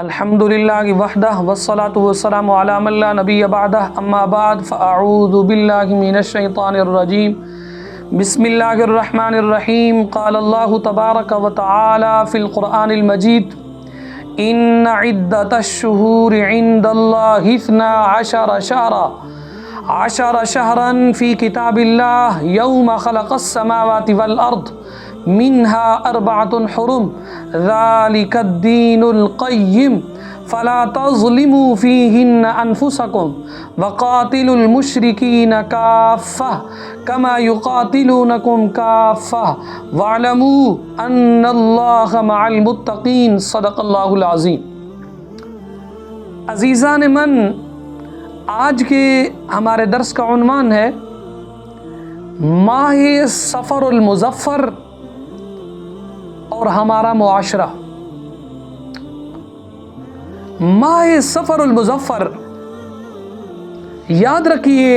الحمد للہ وحدہ والصلاة والسلام علی من لا نبی بعدہ اما بعد فاعوذ باللہ من الشیطان الرجیم بسم اللہ الرحمن الرحیم قال اللہ تبارک وتعالی فی القرآن المجید ان عدت الشہور عند اللہ 12 شہرا فی کتاب اللہ یوم خلق السماوات والارض منها 4 حرم ذلك الدين القيم فلا تظلموا فيهن أنفسكم وقاتلوا المشركين كافة كما يقاتلونكم كافة واعلموا أن الله مع المتقين صدق الله العظيم۔ عزیزان من، آج کے ہمارے درس کا عنوان ہے ماہ صفر المظفر اور ہمارا معاشرہ۔ ماہ صفر المظفر، یاد رکھیے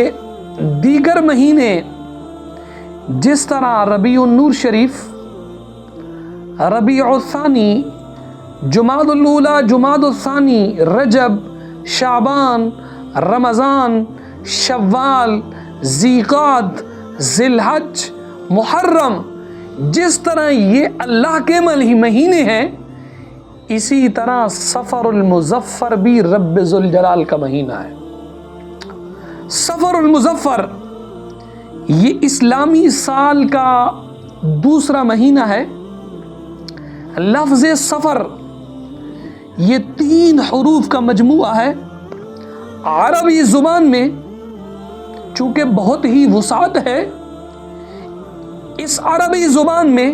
دیگر مہینے جس طرح ربیع النور شریف، ربیع الثانی، جمادی الاولیٰ، جمادی الثانی، رجب، شعبان، رمضان، شوال، ذیقعدہ، ذی الحج، محرم، جس طرح یہ اللہ کے مہینے ہیں، اسی طرح صفر المظفر بھی رب ذوالجلال کا مہینہ ہے۔ صفر المظفر یہ اسلامی سال کا دوسرا مہینہ ہے۔ لفظ صفر یہ 3 حروف کا مجموعہ ہے۔ عربی زبان میں چونکہ بہت ہی وسعت ہے، اس عربی زبان میں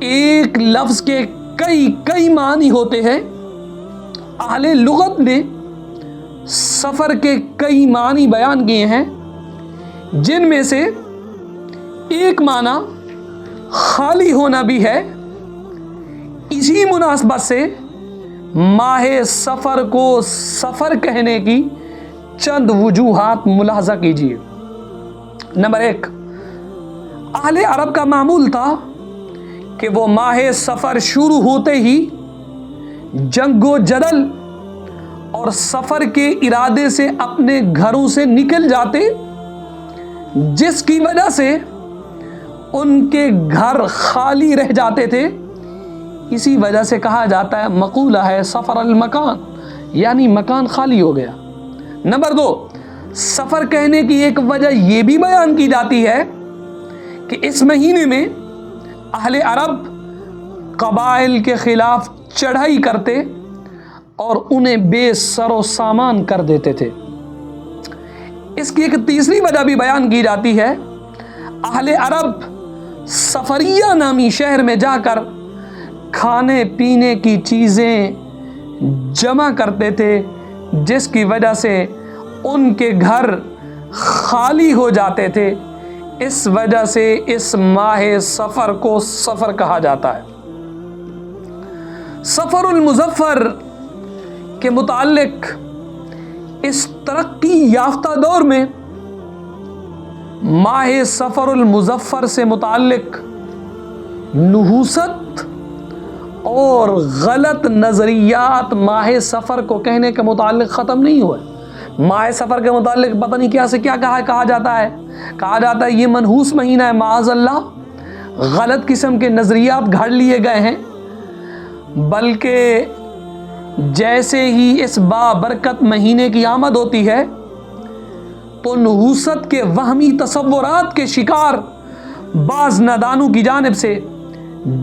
ایک لفظ کے کئی معنی ہوتے ہیں۔ اہل لغت نے سفر کے کئی معنی بیان کیے ہیں، جن میں سے ایک معنی خالی ہونا بھی ہے۔ اسی مناسبت سے ماہ سفر کو سفر کہنے کی چند وجوہات ملاحظہ کیجیے۔ نمبر 1، اہل عرب کا معمول تھا کہ وہ ماہ سفر شروع ہوتے ہی جنگ و جدل اور سفر کے ارادے سے اپنے گھروں سے نکل جاتے، جس کی وجہ سے ان کے گھر خالی رہ جاتے تھے۔ اسی وجہ سے کہا جاتا ہے، مقولہ ہے، سفر المکان، یعنی مکان خالی ہو گیا۔ نمبر 2، سفر کہنے کی ایک وجہ یہ بھی بیان کی جاتی ہے کہ اس مہینے میں اہل عرب قبائل کے خلاف چڑھائی کرتے اور انہیں بے سر و سامان کر دیتے تھے۔ اس کی ایک تیسری وجہ بھی بیان کی جاتی ہے، اہل عرب سفریہ نامی شہر میں جا کر کھانے پینے کی چیزیں جمع کرتے تھے، جس کی وجہ سے ان کے گھر خالی ہو جاتے تھے۔ اس وجہ سے اس ماہ سفر کو سفر کہا جاتا ہے۔ صفر المظفر کے متعلق اس ترقی یافتہ دور میں ماہ صفر المظفر سے متعلق نحوست اور غلط نظریات ماہ سفر کو کہنے کے متعلق ختم نہیں ہوئے۔ ماہ سفر کے متعلق پتہ نہیں کیا سے کیا کہا جاتا ہے یہ منحوس مہینہ ہے، معاذ اللہ، غلط قسم کے نظریات گھڑ لیے گئے ہیں۔ بلکہ جیسے ہی اس بابرکت مہینے کی آمد ہوتی ہے تو نحوست کے وہمی تصورات کے شکار بعض نادانوں کی جانب سے،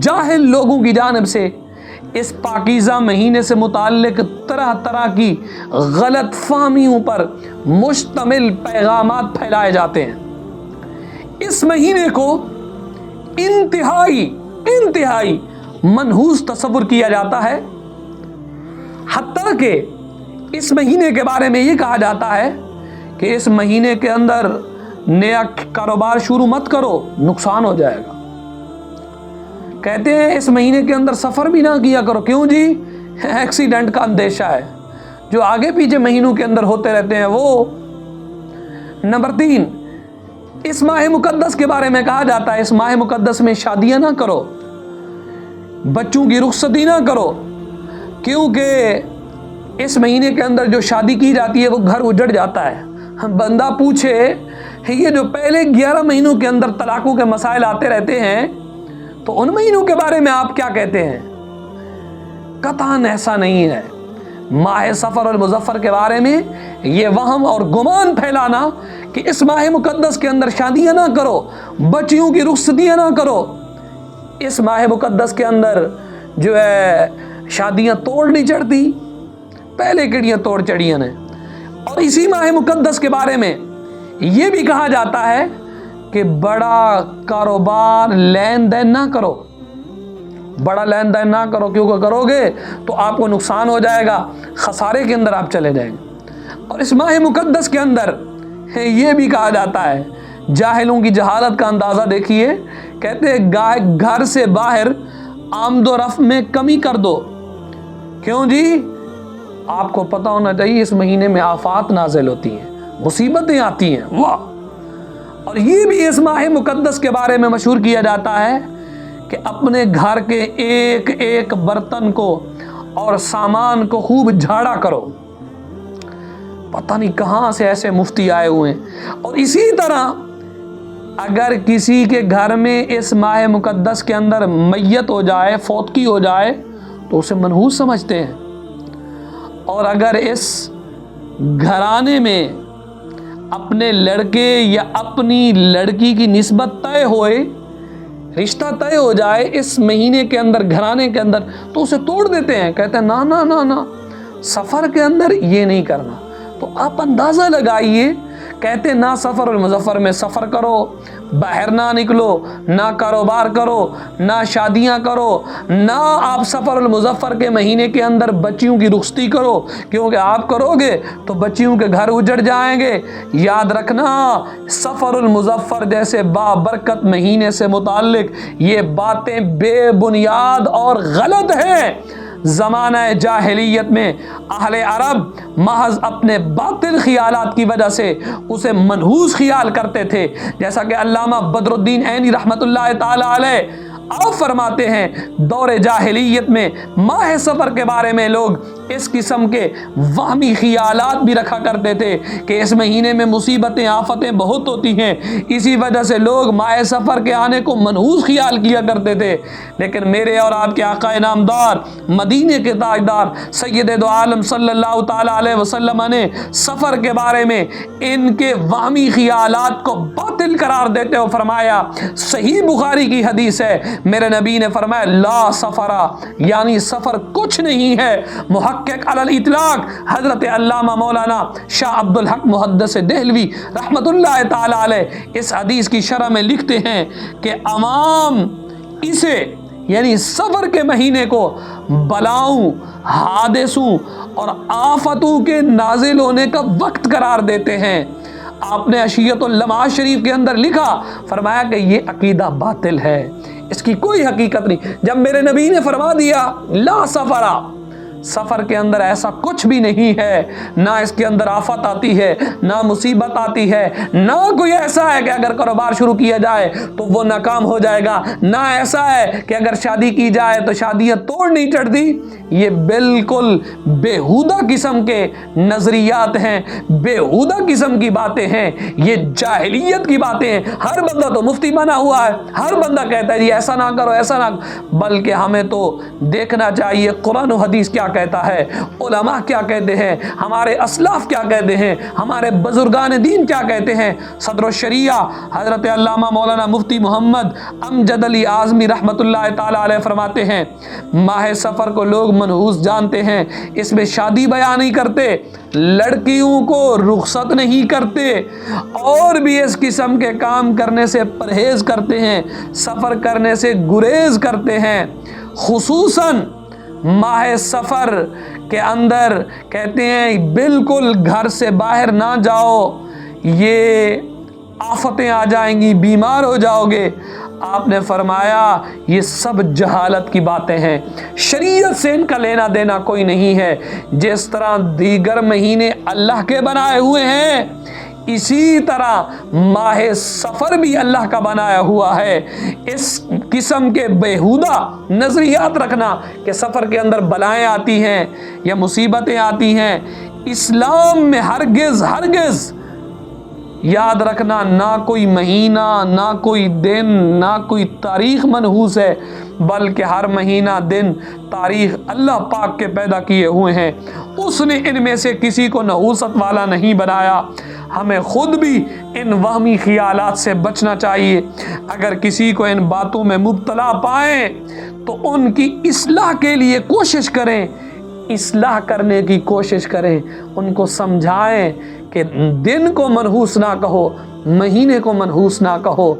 جاہل لوگوں کی جانب سے اس پاکیزہ مہینے سے متعلق طرح کی غلط فہمیوں پر مشتمل پیغامات پھیلائے جاتے ہیں۔ اس مہینے کو انتہائی منحوس تصور کیا جاتا ہے، حتیٰ کہ اس مہینے کے بارے میں یہ کہا جاتا ہے کہ اس مہینے کے اندر نیا کاروبار شروع مت کرو، نقصان ہو جائے گا۔ کہتے ہیں اس مہینے کے اندر سفر بھی نہ کیا کرو، کیوں جی؟ ایکسیڈنٹ کا اندیشہ ہے، جو آگے پیچھے مہینوں کے اندر ہوتے رہتے ہیں وہ۔ نمبر 3، اس ماہ مقدس کے بارے میں کہا جاتا ہے اس ماہ مقدس میں شادیاں نہ کرو، بچوں کی رخصتی نہ کرو، کیونکہ اس مہینے کے اندر جو شادی کی جاتی ہے وہ گھر اجڑ جاتا ہے۔ بندہ پوچھے یہ جو پہلے 11 مہینوں کے اندر طلاقوں کے مسائل آتے رہتے ہیں تو ان مہینوں کے بارے میں آپ کیا کہتے ہیں؟ قطعاً ایسا نہیں ہے۔ ماہ صفر المظفر کے بارے میں یہ وہم اور گمان پھیلانا کہ اس ماہ مقدس کے اندر شادیاں نہ کرو، بچیوں کی رخصتیاں نہ کرو، اس ماہ مقدس کے اندر جو ہے شادیاں توڑ نہیں چڑھتی، پہلے کڑیاں توڑ چڑھیاں نے۔ اور اسی ماہ مقدس کے بارے میں یہ بھی کہا جاتا ہے کہ بڑا کاروبار لین دین نہ کرو، بڑا لین دین نہ کرو، کیونکہ کرو گے تو آپ کو نقصان ہو جائے گا، خسارے کے اندر آپ چلے جائیں گے۔ اور اس ماہ مقدس کے اندر یہ بھی کہا جاتا ہے، جاہلوں کی جہالت کا اندازہ دیکھیے، کہتے ہیں گھر سے باہر آمد و رفت میں کمی کر دو۔ کیوں جی؟ آپ کو پتہ ہونا چاہیے اس مہینے میں آفات نازل ہوتی ہیں، مصیبتیں آتی ہیں، واہ۔ اور یہ بھی اس ماہ مقدس کے بارے میں مشہور کیا جاتا ہے کہ اپنے گھر کے ایک ایک برتن کو اور سامان کو خوب جھاڑا کرو۔ پتہ نہیں کہاں سے ایسے مفتی آئے ہوئے ہیں۔ اور اسی طرح اگر کسی کے گھر میں اس ماہ مقدس کے اندر میت ہو جائے، فوتگی ہو جائے، تو اسے منحوس سمجھتے ہیں۔ اور اگر اس گھرانے میں اپنے لڑکے یا اپنی لڑکی کی نسبت طے ہوئے، رشتہ طے ہو جائے اس مہینے کے اندر گھرانے کے اندر، تو اسے توڑ دیتے ہیں، کہتے ہیں نا نا نا نا، سفر کے اندر یہ نہیں کرنا۔ تو آپ اندازہ لگائیے، کہتے ہیں نہ سفر المظفر میں سفر کرو، باہر نہ نکلو، نہ کاروبار کرو، نہ شادیاں کرو، نہ آپ سفر المظفر کے مہینے کے اندر بچیوں کی رخصتی کرو، کیونکہ آپ کرو گے تو بچیوں کے گھر اجڑ جائیں گے۔ یاد رکھنا، سفر المظفر جیسے بابرکت مہینے سے متعلق یہ باتیں بے بنیاد اور غلط ہیں۔ زمانہ جاہلیت میں اہل عرب محض اپنے باطل خیالات کی وجہ سے اسے منحوس خیال کرتے تھے، جیسا کہ علامہ بدر الدین عینی رحمۃ اللہ تعالی علیہ آپ فرماتے ہیں دور جاہلیت میں ماہ سفر کے بارے میں لوگ اس قسم کے وہمی خیالات بھی رکھا کرتے تھے کہ اس مہینے میں مصیبتیں آفتیں بہت ہوتی ہیں، اسی وجہ سے لوگ ماہ سفر کے آنے کو منحوس خیال کیا کرتے تھے۔ لیکن میرے اور آپ کے آقا نامدار مدینے کے تاجدار سید دو عالم صلی اللہ تعالی علیہ وسلم نے سفر کے بارے میں ان کے وہمی خیالات کو باطل قرار دیتے ہوئے فرمایا، صحیح بخاری کی حدیث ہے، میرے نبی نے فرمایا لا سفرا، یعنی سفر کچھ نہیں ہے۔ محقق علی الاطلاق حضرت علامہ مولانا شاہ عبد الحق محدث دہلوی رحمت اللہ تعالی علیہ اس حدیث کی شرح میں لکھتے ہیں کہ عوام اسے یعنی سفر کے مہینے کو بلاؤں، حادثوں اور آفتوں کے نازل ہونے کا وقت قرار دیتے ہیں۔ آپ نے عشیت اللمعات شریف کے اندر لکھا، فرمایا کہ یہ عقیدہ باطل ہے، اس کی کوئی حقیقت نہیں۔ جب میرے نبی نے فرما دیا لا سفرا، سفر کے اندر ایسا کچھ بھی نہیں ہے، نہ اس کے اندر آفت آتی ہے، نہ مصیبت آتی ہے، نہ کوئی ایسا ہے کہ اگر کاروبار شروع کیا جائے تو وہ ناکام ہو جائے گا، نہ ایسا ہے کہ اگر شادی کی جائے تو شادیاں توڑ نہیں چڑھتی۔ یہ بالکل بیہودہ قسم کے نظریات ہیں، بیہودہ قسم کی باتیں ہیں، یہ جاہلیت کی باتیں ہیں۔ ہر بندہ تو مفتی بنا ہوا ہے، ہر بندہ کہتا ہے جی ایسا نہ کرو، ایسا نہ، بلکہ ہمیں تو دیکھنا چاہیے قرآن و حدیث کیا کہتا ہے، علماء کیا کہتے ہیں، ہمارے اسلاف کیا کہتے ہیں، ہمارے بزرگان دین کیا کہتے ہیں۔ صدر الشریعہ حضرت علامہ مولانا مفتی محمد امجد علی اعظمی رحمت اللہ تعالی علیہ فرماتے ہیں ماہ سفر کو لوگ منحوس جانتے ہیں، اس میں شادی بیان نہیں کرتے، لڑکیوں کو رخصت نہیں کرتے، اور بھی اس قسم کے کام کرنے سے پرہیز کرتے ہیں، سفر کرنے سے گریز کرتے ہیں۔ خصوصاً ماہ سفر کے اندر کہتے ہیں بالکل گھر سے باہر نہ جاؤ، یہ آفتیں آ جائیں گی، بیمار ہو جاؤ گے۔ آپ نے فرمایا یہ سب جہالت کی باتیں ہیں، شریعت سے ان کا لینا دینا کوئی نہیں ہے۔ جس طرح دیگر مہینے اللہ کے بنائے ہوئے ہیں، اسی طرح ماہ سفر بھی اللہ کا بنایا ہوا ہے۔ اس قسم کے بیہودہ نظریات رکھنا کہ سفر کے اندر بلائیں آتی ہیں یا مصیبتیں آتی ہیں، اسلام میں ہرگز یاد رکھنا نہ کوئی مہینہ، نہ کوئی دن، نہ کوئی تاریخ منحوس ہے، بلکہ ہر مہینہ، دن، تاریخ اللہ پاک کے پیدا کیے ہوئے ہیں۔ اس نے ان میں سے کسی کو نحوست والا نہیں بنایا۔ ہمیں خود بھی ان وہمی خیالات سے بچنا چاہیے۔ اگر کسی کو ان باتوں میں مبتلا پائیں تو ان کی اصلاح کے لیے کوشش کریں، اصلاح کرنے کی کوشش کریں، ان کو سمجھائیں کہ دن کو منحوس نہ کہو، مہینے کو منحوس نہ کہو۔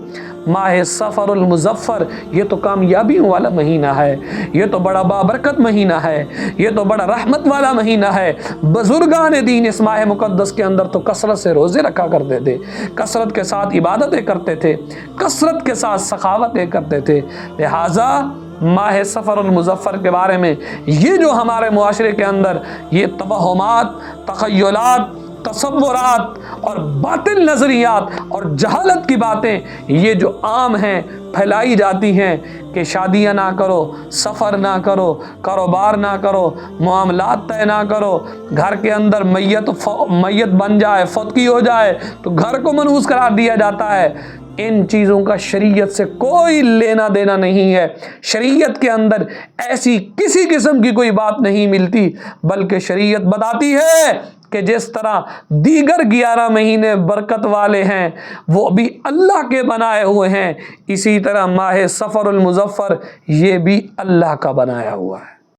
ماہ سفر المظفر یہ تو کامیابیوں والا مہینہ ہے، یہ تو بڑا بابرکت مہینہ ہے، یہ تو بڑا رحمت والا مہینہ ہے۔ بزرگان دین اس ماہ مقدس کے اندر تو کثرت سے روزے رکھا کرتے تھے، کثرت کے ساتھ عبادتیں کرتے تھے، کثرت کے ساتھ سخاوتیں کرتے تھے۔ لہٰذا ماہ سفر المظفر کے بارے میں یہ جو ہمارے معاشرے کے اندر یہ توہمات، تخیلات، تصورات اور باطل نظریات اور جہالت کی باتیں یہ جو عام ہیں پھیلائی جاتی ہیں کہ شادیاں نہ کرو، سفر نہ کرو، کاروبار نہ کرو، معاملات طے نہ کرو، گھر کے اندر میت بن جائے، فوتگی ہو جائے تو گھر کو منحوس قرار دیا جاتا ہے۔ ان چیزوں کا شریعت سے کوئی لینا دینا نہیں ہے۔ شریعت کے اندر ایسی کسی قسم کی کوئی بات نہیں ملتی، بلکہ شریعت بتاتی ہے کہ جس طرح دیگر 11 مہینے برکت والے ہیں وہ بھی اللہ کے بنائے ہوئے ہیں، اسی طرح ماہ سفر المظفر یہ بھی اللہ کا بنایا ہوا ہے۔